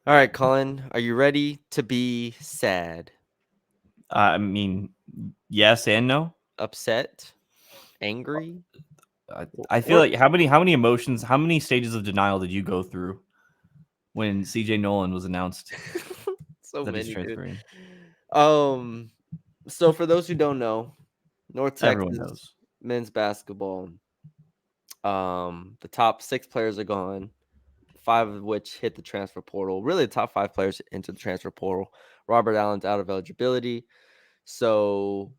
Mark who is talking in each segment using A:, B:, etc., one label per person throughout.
A: All right, Colin, are you ready to be sad,
B: I mean, yes and no.
A: upset, angry,
B: I feel
A: or
B: like how many emotions, how many stages of denial did you go through when CJ Nolan was announced
A: so
B: that he's
A: many, dude?
B: transferring?
A: Um, so for those who don't know, North
B: Everyone
A: Texas
B: knows.
A: men's basketball, the top 6 players are gone, 5 of which hit the transfer portal. Really, the top 5 players into the transfer portal. Robert Allen's out of eligibility, so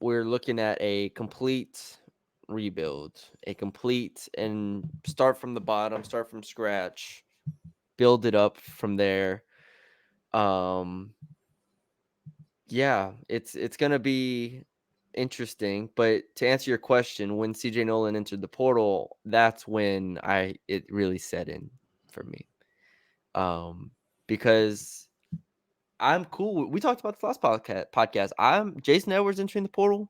A: we're looking at a complete rebuild, a complete and start from the bottom, start from scratch, build it up from there. Um, yeah, it's gonna be interesting. But to answer your question, when CJ Nolan entered the portal, that's when it really set in for me. Um, because I'm cool. We talked about the last podcast. I'm Jason Edwards entering the portal.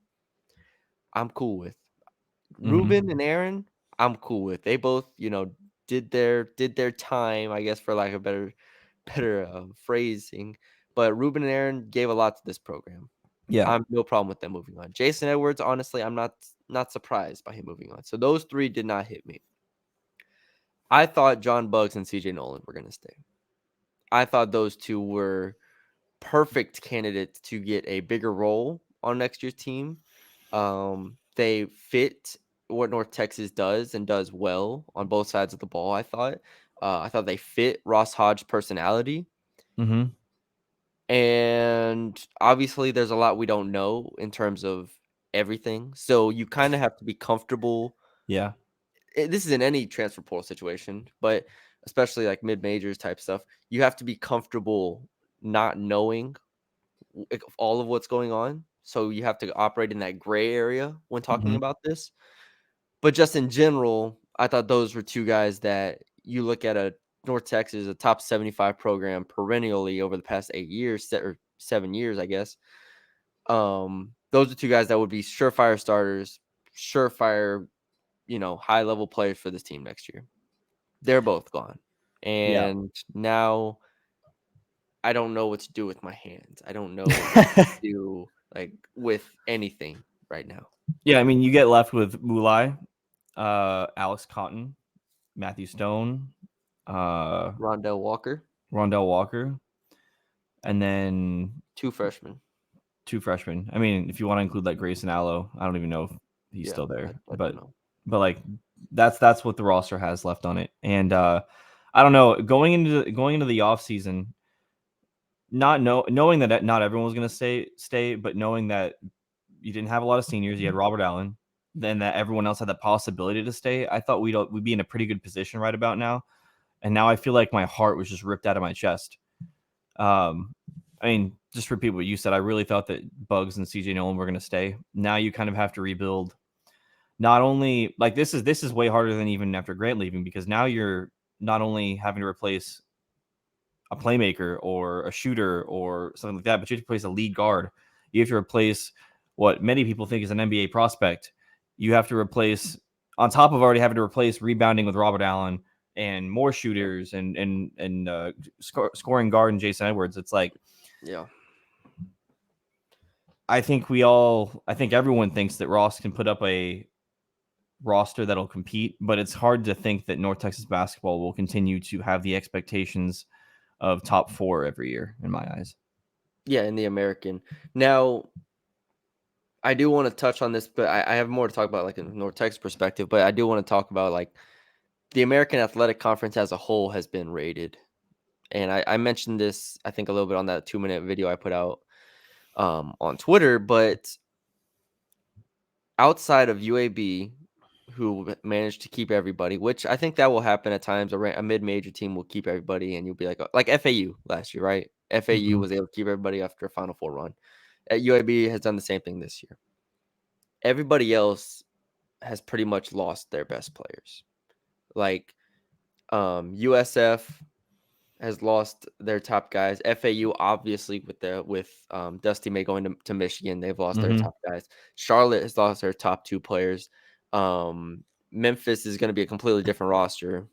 A: I'm cool with. Ruben
B: Mm-hmm.
A: and Aaron, I'm cool with. They both, did their time, I guess, for lack of better phrasing. But Ruben and Aaron gave a lot to this program.
B: Yeah,
A: I'm no problem with them moving on. Jason Edwards, honestly, I'm not surprised by him moving on. So those 3 did not hit me. I thought John Bugs and CJ Nolan were gonna stay. I thought those 2 were perfect candidates to get a bigger role on next year's team. They fit what North Texas does and does well on both sides of the ball. I thought they fit Ross Hodge's personality,
B: mm-hmm.
A: and obviously, there's a lot we don't know in terms of everything. So you kind of have to be comfortable.
B: Yeah,
A: This is in any transfer portal situation, but especially like mid majors type stuff. You have to be comfortable not knowing all of what's going on. So you have to operate in that gray area when talking
B: mm-hmm.
A: about this. But just in general, I thought those were 2 guys that you look at a North Texas, a top 75 program perennially over the past 8 years or 7 years, I guess. Those are 2 guys that would be surefire starters, surefire, high level players for this team next year. They're both gone.
B: Yeah.
A: And now I don't know what to do with my hands. I don't know what to do, like, with anything right now.
B: Yeah, I mean, you get left with Mulai, Alex Cotton, Matthew Stone, uh,
A: Rondell Walker,
B: Rondell Walker, and then
A: 2 freshmen.
B: 2 freshmen. I mean, if you want to include like Grayson Allo, I don't even know if he's
A: Yeah,
B: still
A: I
B: there,
A: I don't know.
B: but like that's what the roster has left on it. And I don't know, going into the off season, knowing that not everyone was going to stay, but knowing that you didn't have a lot of seniors, you had Robert Allen, then that everyone else had the possibility to stay. I thought we'd be in a pretty good position right about now. And now I feel like my heart was just ripped out of my chest. Um, I mean, just to repeat what you said, I really thought that Bugs and CJ Nolan were going to stay. Now you kind of have to rebuild. Not only like this is way harder than even after Grant leaving, because now you're not only having to replace a playmaker or a shooter or something like that, but you have to replace a lead guard. You have to replace what many people think is an NBA prospect. You have to replace, on top of already having to replace rebounding with Robert Allen and more
A: Yeah.
B: shooters and scoring guard and Jason Edwards. It's like
A: Yeah.
B: I think everyone thinks that Ross can put up a roster that'll compete, but it's hard to think that North Texas basketball will continue to have the expectations of top 4 every year in my eyes.
A: Yeah, in the American. Now, I do wanna touch on this, but I have more to talk about, like, in North Texas perspective, but I do wanna talk about, like, the American Athletic Conference as a whole has been rated, and I mentioned this, I think, a little bit on that 2-minute video I put out, on Twitter, but outside of UAB, who managed to keep everybody, which I think that will happen at times. A mid-major team will keep everybody, and you'll be like FAU last year, right? FAU
B: Mhm.
A: was able to keep everybody after a Final Four run. At UAB has done the same thing this year. Everybody else has pretty much lost their best players. Like USF has lost their top guys. FAU obviously with Dusty May going to Michigan, they've lost their
B: Mhm.
A: top guys. Charlotte has lost their top 2 players. Um, Memphis is going to be a completely different roster,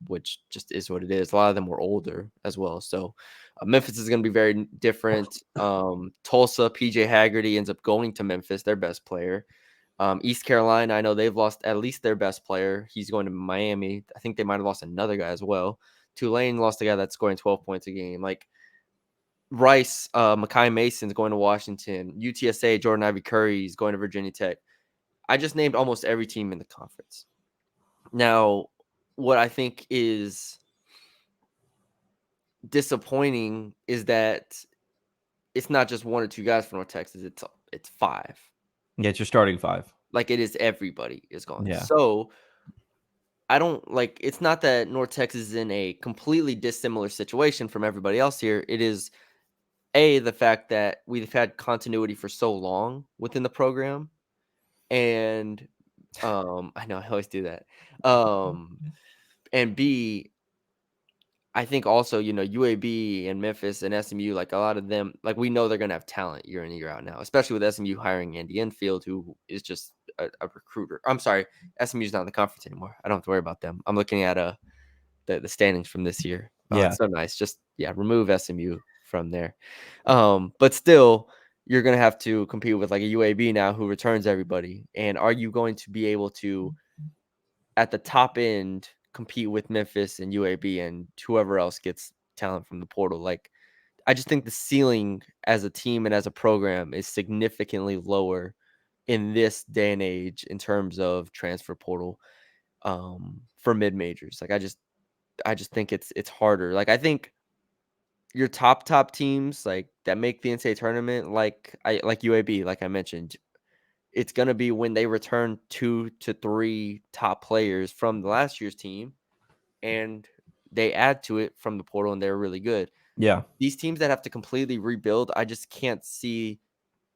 A: which just is what it is. A lot of them were older as well. So Memphis is going to be very different. Tulsa, PJ Haggerty ends up going to Memphis, their best player. East Carolina, I know they've lost at least their best player. He's going to Miami. I think they might have lost another guy as well. Tulane lost a guy that's scoring 12 points a game. Like Rice, Makai Mason's going to Washington. UTSA, Jordan Ivy Curry is going to Virginia Tech. I just named almost every team in the conference. Now, what I think is disappointing is that it's not just one or two guys from North Texas. It's five.
B: Yeah, it's your starting five.
A: Like it is everybody is gone.
B: Yeah.
A: So I don't like. It's not that North Texas is in a completely dissimilar situation from everybody else here. It is the fact that we've had continuity for so long within the program, and I know I always do that. And B, I think also, UAB and Memphis and SMU, like a lot of them, like we know they're going to have talent year in and year out now, especially with SMU hiring Andy Enfield, who is just a recruiter. I'm sorry, SMU's not in the conference anymore. I don't have to worry about them. I'm looking at the standings from this year. Oh,
B: Yeah.
A: it's so nice. Just remove SMU from there. But still, you're going to have to compete with like a UAB now who returns everybody. And are you going to be able to, at the top end, compete with Memphis and UAB and whoever else gets talent from the portal? Like, I just think the ceiling as a team and as a program is significantly lower in this day and age in terms of transfer portal for mid majors. Like, I just think it's harder. Like, I think your top teams like that make the NCAA tournament, like UAB, like I mentioned, it's gonna be when they return 2 to 3 top players from the last year's team and they add to it from the portal and they're really good.
B: Yeah.
A: These teams that have to completely rebuild, I just can't see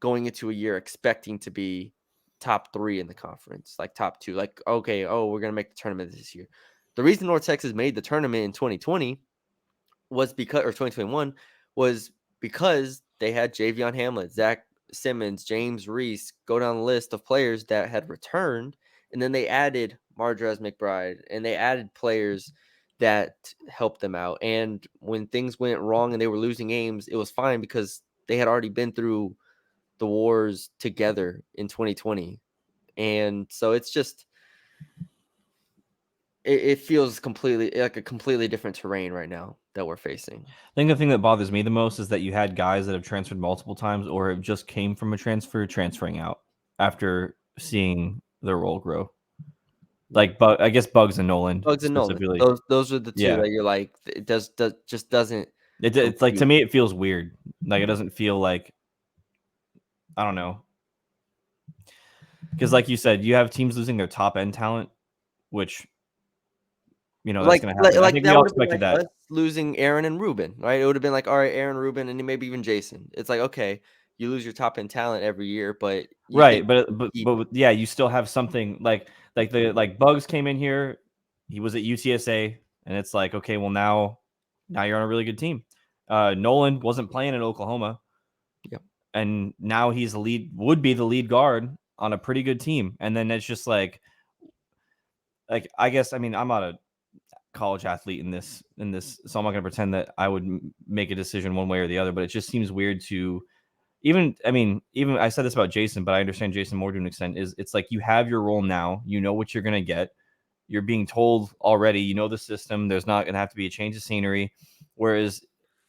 A: going into a year expecting to be top 3 in the conference, like top 2. Like, okay, we're gonna make the tournament this year. The reason North Texas made the tournament in 2020 was because, or 2021 was because they had Javion Hamlet, Zach Simmons, James Reese, go down the list of players that had returned, and then they added Mardrez McBride, and they added players that helped them out. And when things went wrong and they were losing games, it was fine because they had already been through the wars together in 2020. And so it's just it feels completely like a completely different terrain right now that we're facing.
B: I think the thing that bothers me the most is that you had guys that have transferred multiple times or have just came from a transfer transferring out after seeing their role grow.
A: Yeah.
B: Like, I guess Bugs and Nolan
A: Bugs and Nolan.
B: specifically.
A: Those are the 2
B: Yeah.
A: that you're like, it does just doesn't
B: It's like, to
A: compute.
B: me, it feels weird. Like, it doesn't feel like, I don't know. Because, like you said, you have teams losing their top end talent, which, that's
A: Like
B: going to
A: like
B: happen. I
A: like
B: think we
A: that
B: all
A: would have been
B: expected
A: like
B: that.
A: us losing Aaron and Ruben, right? It would have been like, all right, Aaron, Ruben, and then maybe even Jason. It's like, okay, you lose your top end talent every year, but you think
B: Right,
A: you can keep.
B: but yeah, you still have something like Bugs came in here, he was at UTSA, and it's like, okay, well, now you're on a really good team. Nolan wasn't playing in Oklahoma,
A: Yep.
B: and now would be the lead guard on a pretty good team. And then it's just like I guess, I mean, I'm not a college athlete in this, so I'm not going to pretend that I would make a decision one way or the other. But it just seems weird to even I said this about Jason, but I understand Jason more to an extent. Is it's like you have your role now, you know what you're going to get. You're being told already, you know the system. There's not going to have to be a change of scenery. Whereas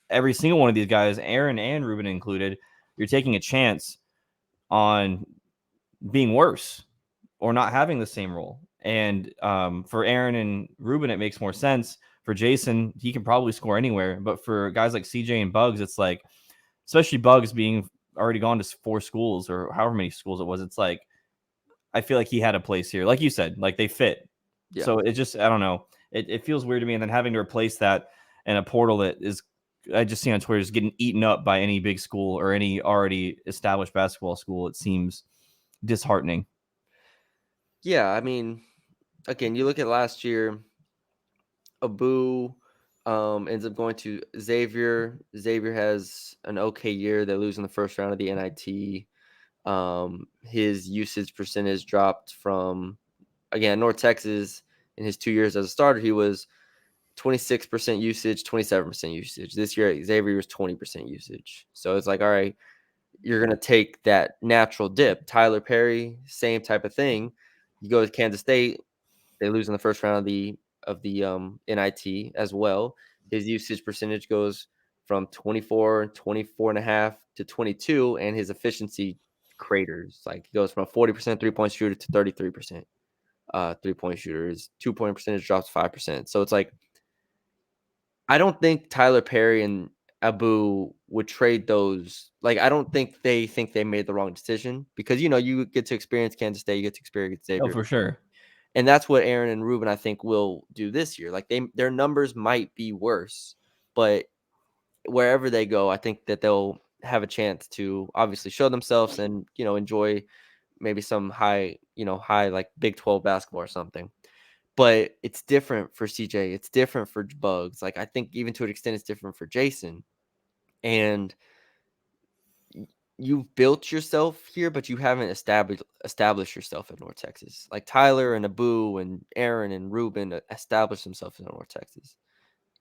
B: every single one of these guys, Aaron and Ruben included, you're taking a chance on being worse or not having the same role. And for Aaron and Ruben, it makes more sense. For Jason, he can probably score anywhere. But for guys like CJ and Bugs, it's like, especially Bugs being already gone to 4 schools or however many schools it was, it's like, I feel like he had a place here. Like you said, like they fit.
A: Yeah.
B: So it just, I don't know. It feels weird to me. And then having to replace that in a portal that is, I just see on Twitter, is getting eaten up by any big school or any already established basketball school. It seems disheartening.
A: Yeah, I mean, again, you look at last year, Abu ends up going to Xavier. Xavier has an okay year. They lose in the first round of the NIT. His usage percentage dropped from again, North Texas in his 2 years as a starter, he was 26% usage, 27% usage. This year, Xavier was 20% usage. So it's like, all right, you're going to take that natural dip. Tyler Perry, same type of thing. You go to Kansas State, they lose in the first round of the NIT as well. His usage percentage goes from 24, 24 and a half to 22, and his efficiency craters. Like he goes from a 40% 3-point shooter to 33% 3-point shooter. His 2-point percentage drops 5%. So it's like I don't think Tyler Perry and Abu would trade those. Like, I don't think they made the wrong decision because you get to experience Kansas State, you get to experience
B: Oh,
A: Xavier,
B: for sure.
A: and that's what Aaron and Ruben I think will do this year. Like their numbers might be worse, but wherever they go, I think that they'll have a chance to obviously show themselves and enjoy maybe some high like Big 12 basketball or something. But it's different for CJ. It's different for Bugs. Like I think even to an extent, it's different for Jason. And you've built yourself here, but you haven't established yourself in North Texas. Like Tyler and Abu and Aaron and Ruben established themselves in North Texas.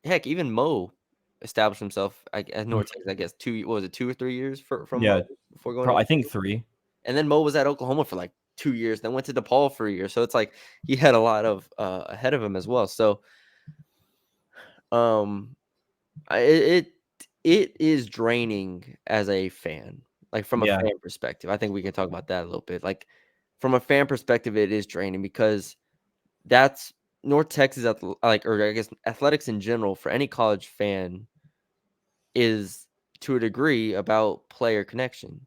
A: Heck, even Mo established himself at
B: Mhm.
A: North Texas. I guess what was it, 2 or 3 years from Mo
B: Yeah,
A: before going to
B: I think
A: Oklahoma?
B: 3.
A: And then Mo was at Oklahoma for like 2 years, then went to DePaul for a year. So it's like he had a lot of ahead of him as well. So um it it is draining as a fan, like, from a
B: Yeah.
A: fan perspective. I think we can talk about that a little bit. Like, from a fan perspective, it is draining because that's North Texas or I guess athletics in general for any college fan is, to a degree, about player connection.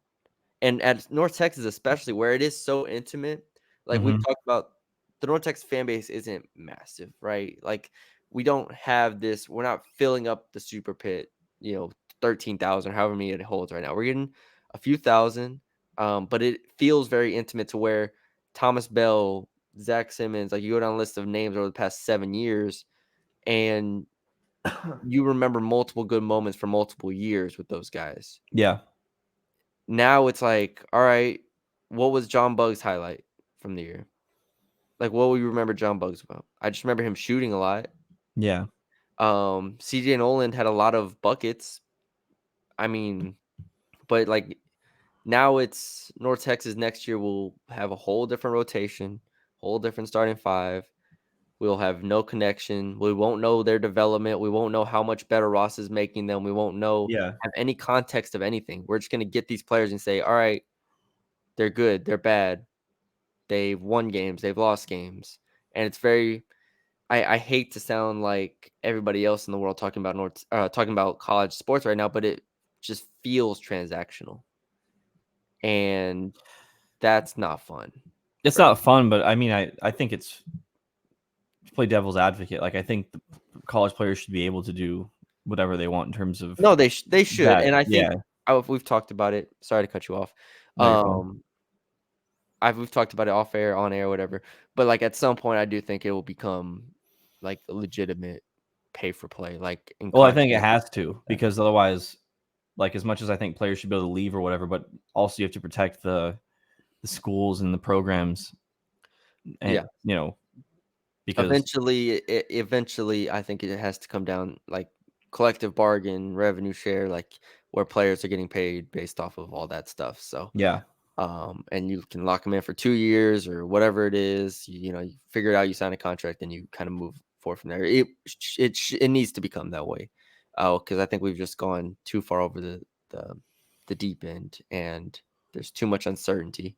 A: And at North Texas, especially where it is so intimate, like we've
B: Mhm.
A: talked about, the North Texas fan base isn't massive, right? Like we don't have this, we're not filling up the super pit, 13,000, however many it holds right now. We're getting a few thousand, but it feels very intimate to where Thomas Bell, Zach Simmons, like you go down a list of names over the past 7 years, and you remember multiple good moments for multiple years with those guys.
B: Yeah.
A: Now it's like, all right, what was John Bugs' highlight from the year? Like, what will you remember John Bugs about? I just remember him shooting a lot.
B: Yeah.
A: CJ Noland had a lot of buckets. I mean, but like now it's North Texas next year will have a whole different rotation, whole different starting five. We'll have no connection. We won't know their development. We won't know how much better Ross is making them. We won't know
B: Yeah.
A: have any context of anything. We're just gonna get these players and say, all right, they're good, they're bad. They've won games, they've lost games, and it's very. I hate to sound like everybody else in the world talking about college sports right now, but it just feels transactional, and that's not fun
B: It's
A: for
B: not
A: any.
B: fun, but I mean, I think it's to play devil's advocate. Like I think the college players should be able to do whatever they want in terms of
A: No, they should,
B: that.
A: and I
B: Yeah.
A: think we've talked about it. Sorry to cut you off.
B: No, you're fine.
A: Um, we've talked about it off air, on air, whatever. But like at some point, I do think it will become like a legitimate pay for play, like in
B: Well, I think it
A: contract.
B: has to because otherwise, like as much as I think players should be able to leave or whatever, but also you have to protect the schools and the programs, and
A: Yeah.
B: because
A: Eventually, I think it has to come down like collective bargain, revenue share, like where players are getting paid based off of all that stuff. So,
B: yeah,
A: and you can lock them in for 2 years or whatever it is. You figure it out. You sign a contract, and you kind of move forward from there. It needs to become that way, because I think we've just gone too far over the the deep end, and there's too much uncertainty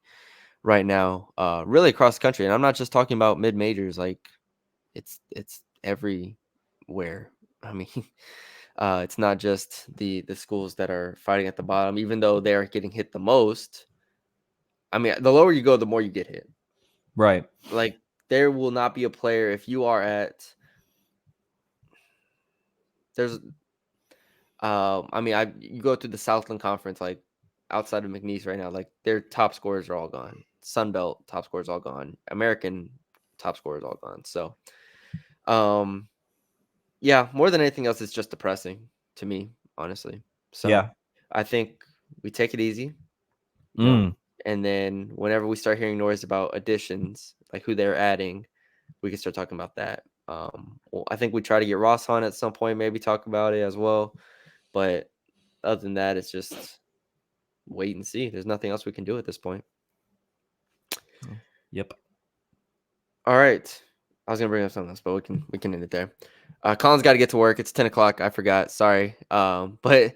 A: right now, really across the country. And I'm not just talking about mid majors, like it's everywhere. I mean, it's not just the schools that are fighting at the bottom, even though they're getting hit the most. I mean, the lower you go, the more you get hit.
B: right,
A: Like there will not be a player if you are at there's I mean, you go through the Southland Conference, like outside of McNeese right now, like their top scorers are all gone. Sun Belt top scorers all gone. American top scorers all gone. So, um, yeah, more than anything else, it's just depressing to me, honestly. So
B: yeah,
A: I think we take it easy, you know,
B: mm,
A: and then whenever we start hearing noise about additions, like who they're adding, we can start talking about that. Well, I think we try to get Ross on at some point, maybe talk about it as well. But other than that, it's just wait and see. There's nothing else we can do at this point.
B: Yep.
A: All right. I was gonna bring up something else, but we can end it there. Colin's got to get to work. It's 10 o'clock. I forgot. Sorry. But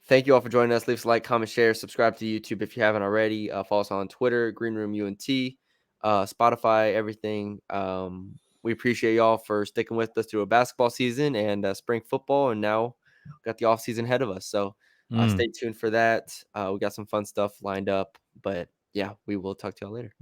A: thank you all for joining us. Leave us a like, comment, share, subscribe to YouTube if you haven't already. Follow us on Twitter, Green Room UNT, Spotify, everything. We appreciate y'all for sticking with us through a basketball season and spring football, and now we got the off season ahead of us. So stay tuned for that. We got some fun stuff lined up. But yeah, we will talk to y'all later.